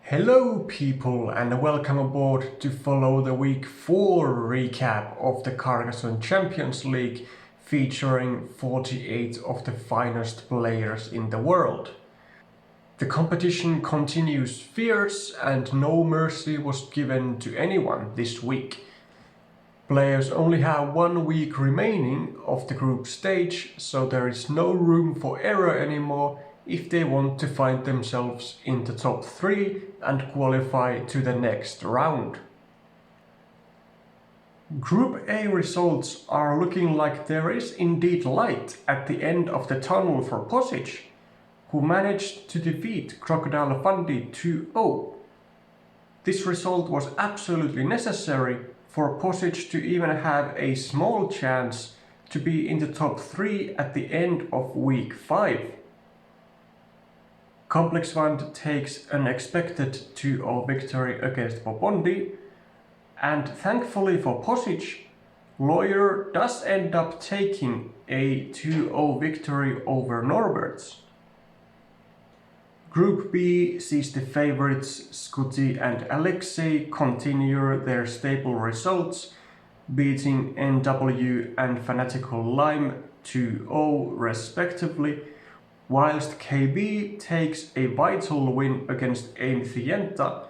Hello people and welcome aboard to follow the Week 4 recap of the Carcassonne Champions League featuring 48 of the finest players in the world. The competition continues fierce and no mercy was given to anyone this week. Players only have 1 week remaining of the group stage, so there is no room for error anymore if they want to find themselves in the top 3 and qualify to the next round. Group A results are looking like there is indeed light at the end of the tunnel for Posic, who managed to defeat Crocodile Fundy 2-0. This result was absolutely necessary for Posic to even have a small chance to be in the top 3 at the end of week 5. Complex Fund takes an expected 2-0 victory against Bobondi, and thankfully for Posic, Lawyer does end up taking a 2-0 victory over Norberts. Group B sees the favourites Scotty and Alexei continue their stable results, beating NW and Fanatical Lime 2-0 respectively, whilst KB takes a vital win against Aim Thienta,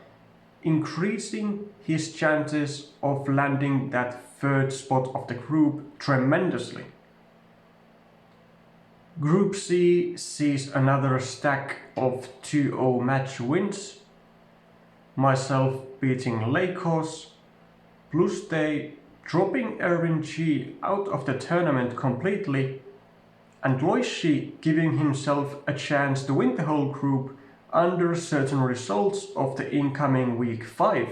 increasing his chances of landing that 3rd spot of the group tremendously. Group C sees another stack of 2-0 match wins, myself beating Leikos, plus they dropping Erwin G out of the tournament completely, and Loishi giving himself a chance to win the whole group under certain results of the incoming week 5.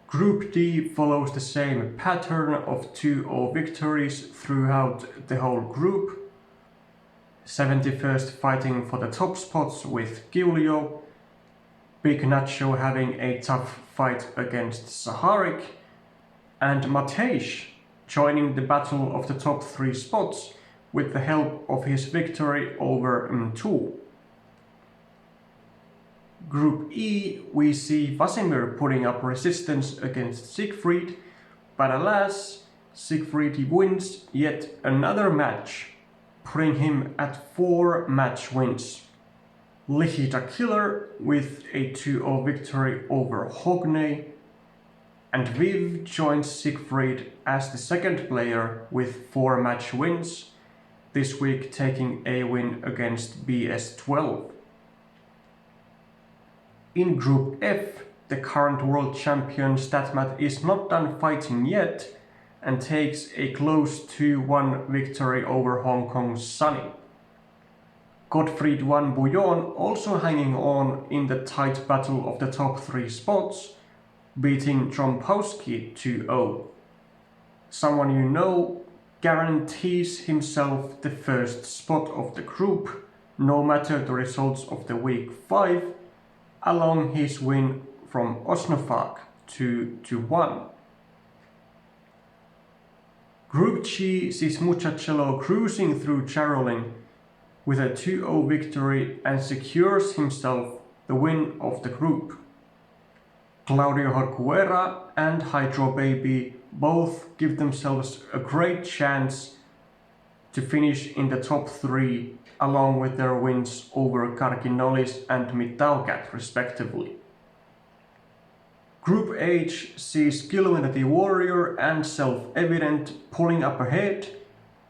Group D follows the same pattern of 2-0 victories throughout the whole group. 71st fighting for the top spots with Giulio, Big Nacho having a tough fight against Saharik, and Matej joining the battle of the top 3 spots with the help of his victory over M2. Group E, we see Vasimir putting up resistance against Siegfried, but alas, Siegfried wins yet another match, putting him at 4 match wins. Lichita Killer with a 2-0 victory over Hogney, and Viv joins Siegfried as the 2nd player with 4 match wins, this week taking a win against BS12. In Group F, the current world champion Statmat is not done fighting yet and takes a close 2-1 victory over Hong Kong's Sunny. Gottfried 1 Bouillon also hanging on in the tight battle of the top 3 spots, beating Trompowski 2-0. Someone you know guarantees himself the 1st spot of the group, no matter the results of the week 5, along his win from Osnofag 2-1. Group G sees Muchacello cruising through Charolin with a 2-0 victory and secures himself the win of the group. Claudio Horcuera and Hydro Baby both give themselves a great chance to finish in the top 3 along with their wins over Karkinolis and Mitaukat respectively. Group H sees Killuminati Warrior and Self-Evident pulling up ahead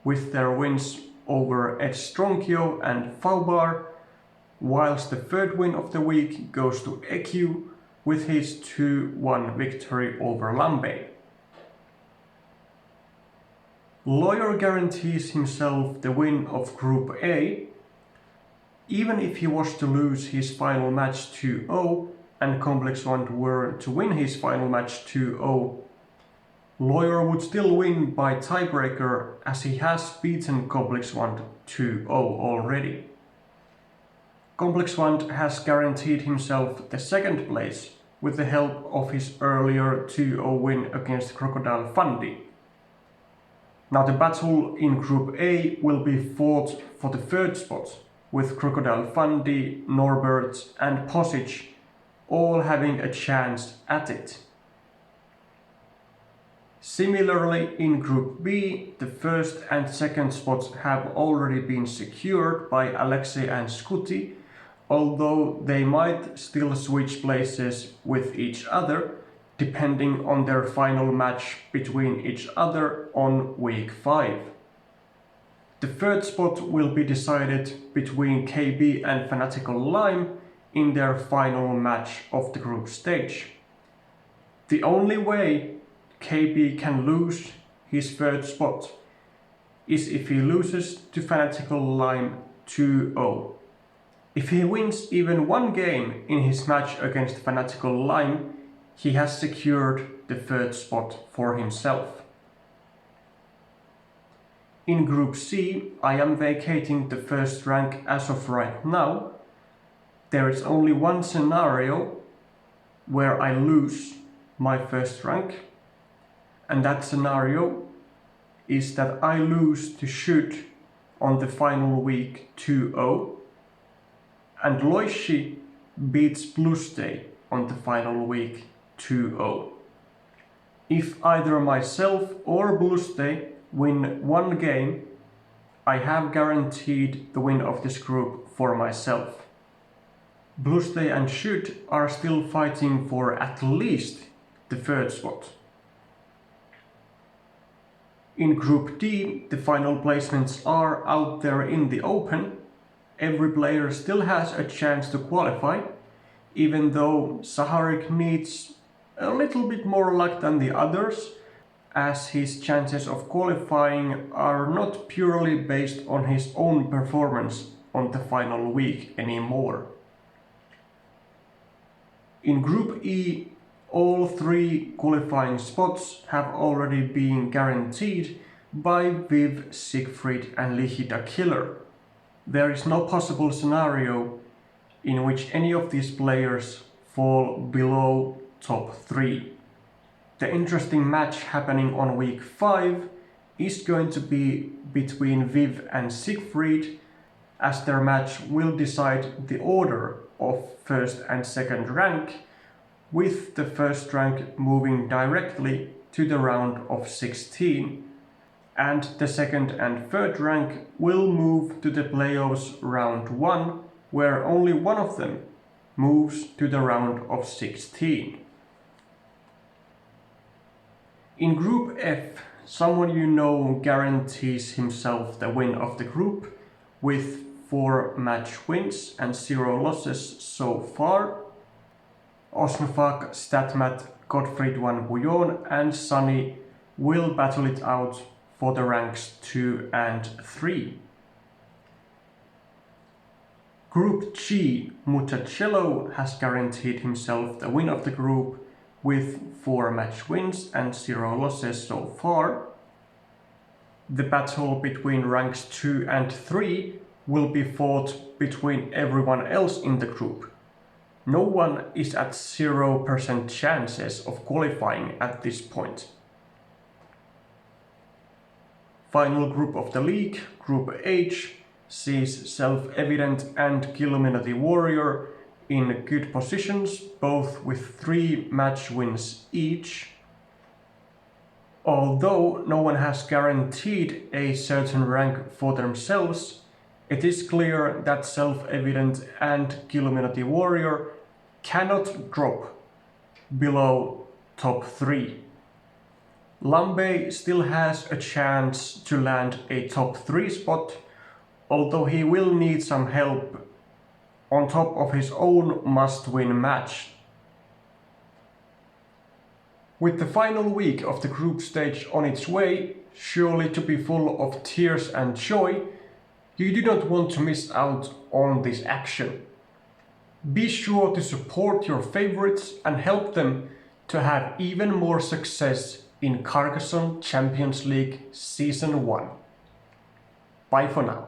with their wins over Ed Stronkio and Faubar, whilst the 3rd win of the week goes to EQ with his 2-1 victory over Lambay. Lawyer guarantees himself the win of Group A. Even if he was to lose his final match 2-0 and Complex Fund were to win his final match 2-0, Lawyer would still win by tiebreaker as he has beaten Complex Fund 2-0 already. Complex Fund has guaranteed himself the 2nd place with the help of his earlier 2-0 win against Crocodile Fundy. Now the battle in Group A will be fought for the 3rd spot with Crocodile Fundy, Norbert and Posic all having a chance at it. Similarly, in Group B, the first and second spots have already been secured by Alexei and Scuti, although they might still switch places with each other, depending on their final match between each other on week 5. The third spot will be decided between KB and Fanatical Lime in their final match of the group stage. The only way KB can lose his third spot is if he loses to Fanatical Lime 2-0. If he wins even one game in his match against Fanatical Lime, he has secured the third spot for himself. In Group C, I am vacating the first rank as of right now. There is only one scenario where I lose my first rank, and that scenario is that I lose to Shoot on the final week 2-0, and Loishi beats Bluestay on the final week 2-0. If either myself or Bluestay win one game, I have guaranteed the win of this group for myself. Bluestay and Shoot are still fighting for at least the third spot. In Group D, the final placements are out there in the open. Every player still has a chance to qualify, even though Saharik needs a little bit more luck than the others, as his chances of qualifying are not purely based on his own performance on the final week anymore. In Group E, all 3 qualifying spots have already been guaranteed by Viv, Siegfried and Lichida Killer. There is no possible scenario in which any of these players fall below top 3. The interesting match happening on week 5 is going to be between Viv and Siegfried, as their match will decide the order of first and second rank, with the first rank moving directly to the round of 16, and the second and third rank will move to the playoffs round 1, where only one of them moves to the round of 16. In Group F, someone you know guarantees himself the win of the group with 4 match wins and 0 losses so far. Osnfak, Statmat, Gottfried van Bouillon and Sunny will battle it out for the ranks 2 and 3. Group G, Mutacello has guaranteed himself the win of the group with 4 match wins and 0 losses so far. The battle between ranks 2 and 3 will be fought between everyone else in the group. No one is at 0% chances of qualifying at this point. Final group of the league, Group H, sees Self-Evident and Killuminati Warrior in good positions, both with 3 match wins each. Although no one has guaranteed a certain rank for themselves, it is clear that Self-Evident and Killuminati Warrior cannot drop below top 3. Lambay still has a chance to land a top 3 spot, although he will need some help on top of his own must-win match. With the final week of the group stage on its way, surely to be full of tears and joy, you do not want to miss out on this action. Be sure to support your favorites and help them to have even more success in Carcassonne Champions League Season 1. Bye for now.